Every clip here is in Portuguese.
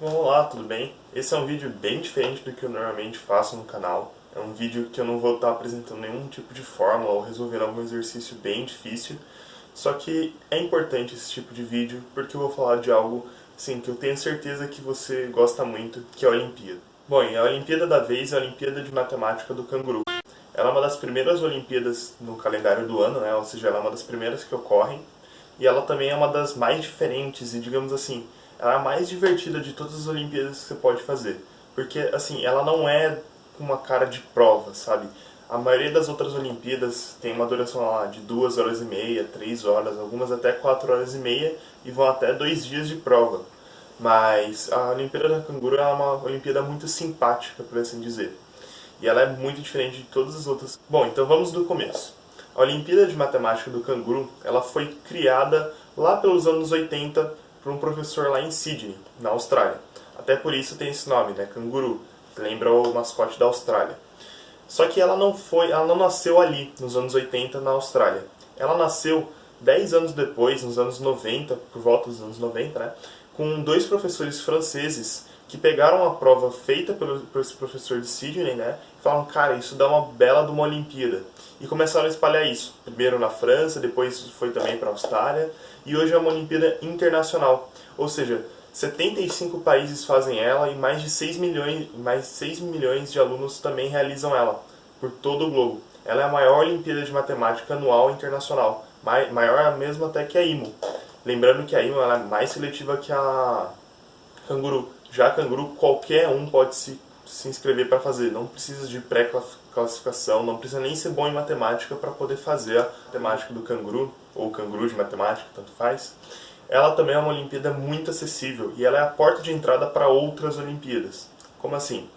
Bom, olá, tudo bem? Esse é um vídeo bem diferente do que eu normalmente faço no canal. É um vídeo que eu não vou estar apresentando nenhum tipo de fórmula ou resolvendo algum exercício bem difícil. Só que é importante esse tipo de vídeo porque eu vou falar de algo assim, que eu tenho certeza que você gosta muito, que é a Olimpíada. Bom, e a Olimpíada da vez é a Olimpíada de Matemática do Canguru. Ela é uma das primeiras Olimpíadas no calendário do ano, né? Ou seja, ela é uma das primeiras que ocorrem. E ela também é uma das mais diferentes e, digamos assim, ela é a mais divertida de todas as Olimpíadas que você pode fazer. Porque, assim, ela não é com uma cara de prova, sabe? A maioria das outras Olimpíadas tem uma duração lá de 2 horas e meia, 3 horas, algumas até 4 horas e meia e vão até 2 dias de prova. Mas a Olimpíada da Canguru é uma Olimpíada muito simpática, por assim dizer. E ela é muito diferente de todas as outras. Bom, então vamos do começo. A Olimpíada de Matemática do Canguru, ela foi criada lá pelos anos 80 por um professor lá em Sydney, na Austrália. Até por isso tem esse nome, né, canguru, que lembra o mascote da Austrália. Só que ela não nasceu ali, nos anos 80, na Austrália. Ela nasceu 10 anos depois, nos anos 90, por volta dos anos 90, né, com dois professores franceses que pegaram a prova feita por esse professor de Sydney, né, e falaram, cara, isso dá uma bela de uma Olimpíada. E começaram a espalhar isso. Primeiro na França, depois foi também para a Austrália, e hoje é uma Olimpíada internacional. Ou seja, 75 países fazem ela e mais 6 milhões de alunos também realizam ela, por todo o globo. Ela é a maior Olimpíada de Matemática anual internacional, maior mesmo até que a IMO. Lembrando que a IMO ela é mais seletiva que a Canguru. Já a Canguru, qualquer um pode se inscrever para fazer. Não precisa de pré-classificação, não precisa nem ser bom em matemática para poder fazer a matemática do Canguru, ou Canguru de matemática, tanto faz. Ela também é uma Olimpíada muito acessível e ela é a porta de entrada para outras Olimpíadas. Como assim?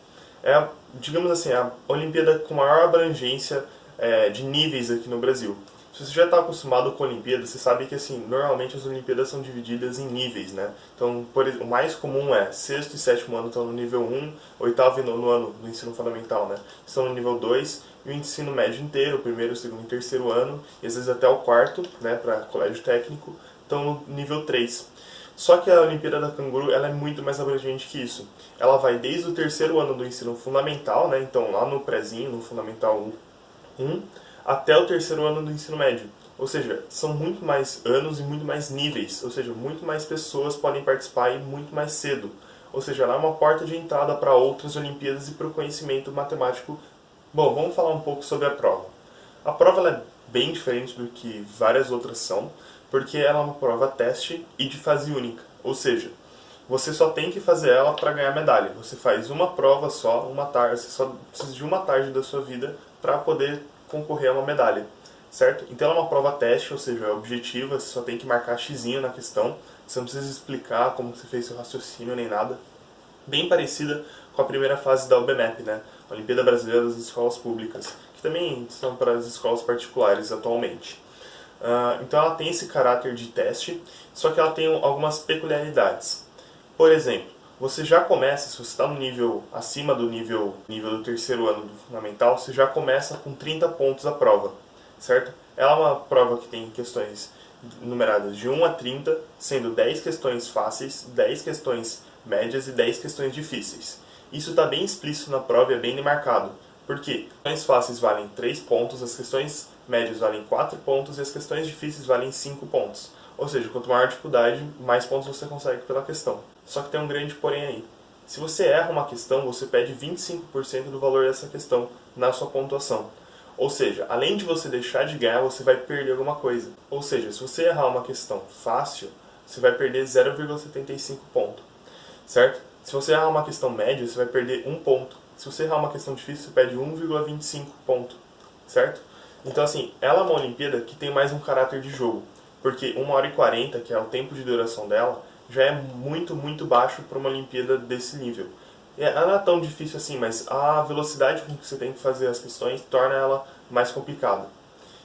É, digamos assim, a Olimpíada com maior abrangência de níveis aqui no Brasil. Se você já está acostumado com a Olimpíada, você sabe que assim, normalmente as Olimpíadas são divididas em níveis, né? Então, o mais comum é sexto e sétimo ano estão no nível 1, oitavo e nono ano do ensino fundamental, né? Estão no nível 2 e o ensino médio inteiro, o primeiro, segundo e terceiro ano, e às vezes até o quarto, né, para colégio técnico, estão no nível 3. Só que a Olimpíada da Canguru ela é muito mais abrangente que isso. Ela vai desde o terceiro ano do ensino fundamental, né, então lá no prézinho, no fundamental 1, até o terceiro ano do ensino médio. Ou seja, são muito mais anos e muito mais níveis, ou seja, muito mais pessoas podem participar e muito mais cedo. Ou seja, ela é uma porta de entrada para outras Olimpíadas e para o conhecimento matemático. Bom, vamos falar um pouco sobre a prova. A prova ela é bem diferente do que várias outras são, porque ela é uma prova teste e de fase única. Ou seja, você só tem que fazer ela para ganhar medalha. Você faz uma prova só, uma tarde, você só precisa de uma tarde da sua vida para poder concorrer a uma medalha, certo? Então ela é uma prova teste, ou seja, é objetiva, você só tem que marcar xizinho na questão, você não precisa explicar como você fez seu raciocínio nem nada. Bem parecida com a primeira fase da UBMEP, né? Olimpíada Brasileira das Escolas Públicas, que também são para as escolas particulares atualmente. Então ela tem esse caráter de teste, só que ela tem algumas peculiaridades. Por exemplo, você já começa, se você está no nível acima do nível do terceiro ano do fundamental, você já começa com 30 pontos a prova, certo? Ela é uma prova que tem questões numeradas de 1 a 30, sendo 10 questões fáceis, 10 questões médias e 10 questões difíceis. Isso está bem explícito na prova e é bem demarcado. Por quê? As questões fáceis valem 3 pontos, as questões médias valem 4 pontos e as questões difíceis valem 5 pontos. Ou seja, quanto maior a dificuldade, mais pontos você consegue pela questão. Só que tem um grande porém aí. Se você erra uma questão, você perde 25% do valor dessa questão na sua pontuação. Ou seja, além de você deixar de ganhar, você vai perder alguma coisa. Ou seja, se você errar uma questão fácil, você vai perder 0,75 ponto, certo? Se você errar uma questão média, você vai perder 1 ponto. Se você errar uma questão difícil, você perde 1,25 ponto, certo? Então assim, ela é uma Olimpíada que tem mais um caráter de jogo, porque 1 hora e 40, que é o tempo de duração dela, já é muito, muito baixo para uma Olimpíada desse nível. Ela não é tão difícil assim, mas a velocidade com que você tem que fazer as questões torna ela mais complicada.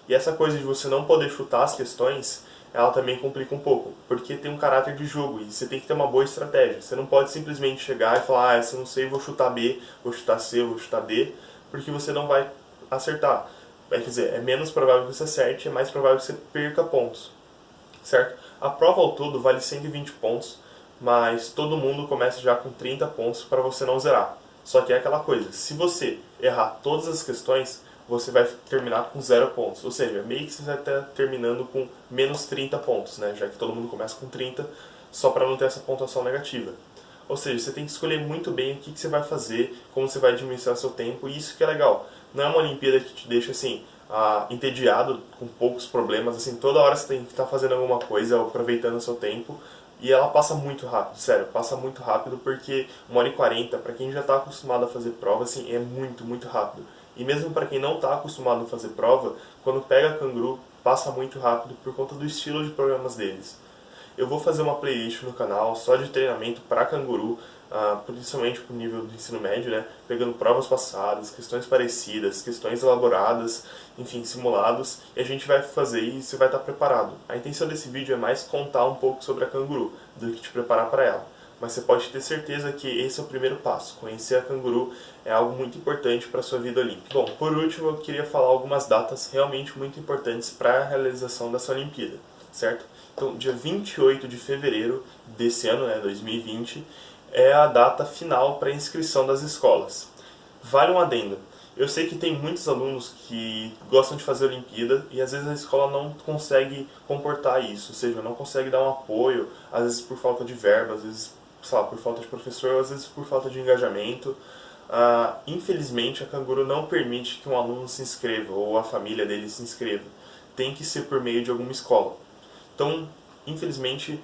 E essa coisa de você não poder chutar as questões, ela também complica um pouco, porque tem um caráter de jogo e você tem que ter uma boa estratégia. Você não pode simplesmente chegar e falar, se eu não sei, vou chutar B, vou chutar C, vou chutar D, porque você não vai acertar. Quer dizer, é menos provável que você acerte, é mais provável que você perca pontos, certo? A prova ao todo vale 120 pontos, mas todo mundo começa já com 30 pontos para você não zerar. Só que é aquela coisa, se você errar todas as questões, você vai terminar com 0 pontos. Ou seja, meio que você vai estar terminando com menos 30 pontos, né? Já que todo mundo começa com 30, só para não ter essa pontuação negativa. Ou seja, você tem que escolher muito bem o que você vai fazer, como você vai administrar seu tempo, e isso que é legal. Não é uma Olimpíada que te deixa assim, entediado, com poucos problemas, assim, toda hora você tem que estar fazendo alguma coisa, aproveitando o seu tempo, e ela passa muito rápido, sério, passa muito rápido porque 1h40, para quem já está acostumado a fazer prova, assim, é muito, muito rápido. E mesmo para quem não está acostumado a fazer prova, quando pega canguru, passa muito rápido por conta do estilo de programas deles. Eu vou fazer uma playlist no canal só de treinamento para canguru, principalmente para o nível do ensino médio, né? Pegando provas passadas, questões parecidas, questões elaboradas, enfim, simulados, e a gente vai fazer e você vai estar preparado. A intenção desse vídeo é mais contar um pouco sobre a canguru do que te preparar para ela. Mas você pode ter certeza que esse é o primeiro passo. Conhecer a canguru é algo muito importante para a sua vida olímpica. Bom, por último, eu queria falar algumas datas realmente muito importantes para a realização dessa Olimpíada, certo? Então, dia 28 de fevereiro desse ano, né, 2020, é a data final para a inscrição das escolas. Vale um adendo. Eu sei que tem muitos alunos que gostam de fazer Olimpíada e às vezes a escola não consegue comportar isso, ou seja, não consegue dar um apoio, às vezes por falta de verba, às vezes, sei lá, por falta de professor, ou às vezes por falta de engajamento. Infelizmente, a Canguru não permite que um aluno se inscreva ou a família dele se inscreva. Tem que ser por meio de alguma escola. Então, infelizmente,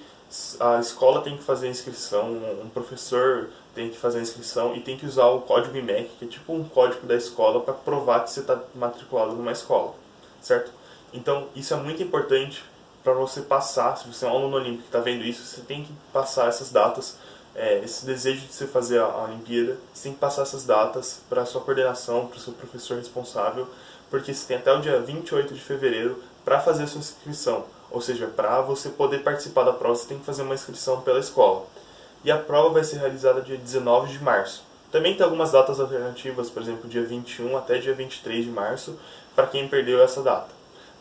a escola tem que fazer a inscrição, um professor tem que fazer a inscrição e tem que usar o código IMEC, que é tipo um código da escola para provar que você está matriculado numa escola, certo? Então, isso é muito importante para você passar, se você é um aluno olímpico que está vendo isso, você tem que passar essas datas, esse desejo de você fazer a Olimpíada, você tem que passar essas datas para a sua coordenação, para o seu professor responsável, porque você tem até o dia 28 de fevereiro para fazer a sua inscrição. Ou seja, para você poder participar da prova, você tem que fazer uma inscrição pela escola. E a prova vai ser realizada dia 19 de março. Também tem algumas datas alternativas, por exemplo, dia 21 até dia 23 de março, para quem perdeu essa data.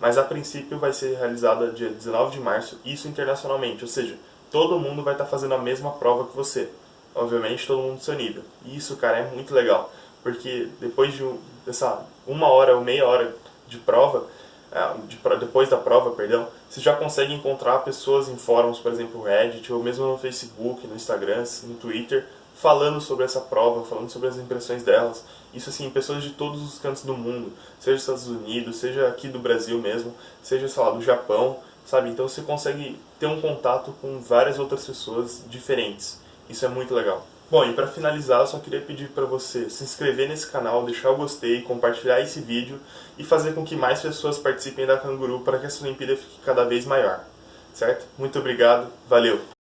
Mas a princípio vai ser realizada dia 19 de março, isso internacionalmente, ou seja, todo mundo vai estar fazendo a mesma prova que você. Obviamente, todo mundo do seu nível. E isso, cara, é muito legal, porque depois de essa 1 hora ou meia hora de prova, depois da prova, perdão, você já consegue encontrar pessoas em fóruns, por exemplo, no Reddit, ou mesmo no Facebook, no Instagram, no Twitter, falando sobre essa prova, falando sobre as impressões delas. Isso assim, pessoas de todos os cantos do mundo, seja dos Estados Unidos, seja aqui do Brasil mesmo, seja, sei lá, do Japão, sabe? Então você consegue ter um contato com várias outras pessoas diferentes. Isso é muito legal. Bom, e para finalizar, eu só queria pedir para você se inscrever nesse canal, deixar o gostei, compartilhar esse vídeo e fazer com que mais pessoas participem da Canguru para que essa Olimpíada fique cada vez maior. Certo? Muito obrigado, valeu!